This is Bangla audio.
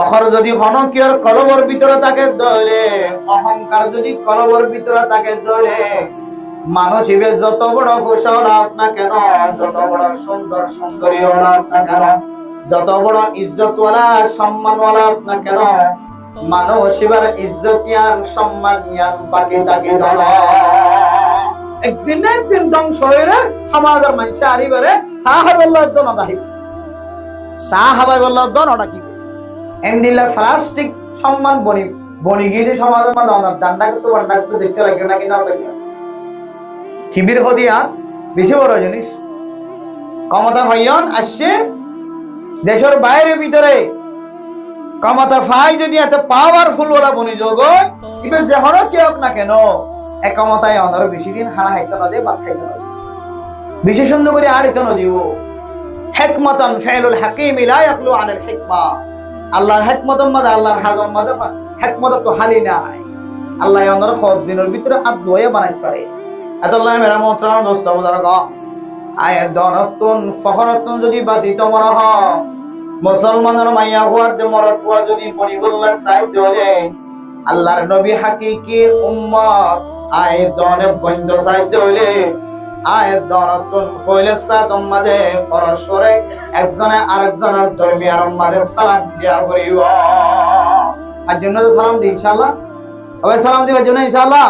ফখর যদি হনকিয়র কলবর ভিতরে থাকে ধরে, অহংকার যদি কলবর ভিতরে থাকে ধরে, মানুষ হিবে যত বড় ফসল না কেন, যত বড় সুন্দর সুন্দরী না কেন, যত বড় ইজ্জতওয়ালা সম্মানওয়ালা না কেন, মানুষ এবার ইজ্জতিয়ান সম্মানিয়ান পাকে তাকে ধরা একদিন না একদিন ধ্বংস হয়ে সমাজের মানুষ আরিবারে সাহাবাল্লাহ দনাদাহি সাহাবাল্লাহ দনটা কি এন্দিলা প্লাস্টিক সম্মান বনি বনি গিয়ে সমাজের মধ্যে অনার ডান্ডা করতে বান্ডা করতে দেখতে লাগে নাকি না লাগে থিবির হদিয়া বেশি বড় জিনিস ক্ষমতা ভাইয়ন আসছে দেশের বাইরে ভিতরে ক্ষমতা ফাই যদি এত পাওয়ারফুল ওরা বনি যোগ কিন্তু যেহরও কেউ না কেন এক ক্ষমতায় অনারও বেশি দিন খানা খাইতে না দিয়ে ভাত খাইতে না বেশি সুন্দর করে আর ইতো নদীব হেকমতন ফেলুল হাকিম লা ইয়াখলু আনিল হিকমা আল্লাহর হেকমতন মাঝে আল্লাহর হাজম মাঝে হেকমত তো হালি নাই আল্লাহ অনার খদ দিনের ভিতরে আদওয়া বানাইতে পারে আল্লাহ মেরা মোহতারাম দোস্ত বুজুর্গ আয়ের দনতুন ফখরতুন যদি বাসিত মনে হয় মুসলমানের মাইয়া হওয়ার যে মরদ হওয়া যদি পরিবল্লা চাইতে হলে আল্লাহর নবী হাকিকি উম্মত আয়ের দনে বন্ধ চাইতে হলে আয়ের দনতুন ফইলে সাতম মাঝে পরস্পরে একজনে আরেকজনের ধর্মীয় মাঝে সালাম দিয়া করিব আর জন্য সালাম দিই ইনশাআল্লাহ ওই সালাম দিবার জন্য ইনশাআল্লাহ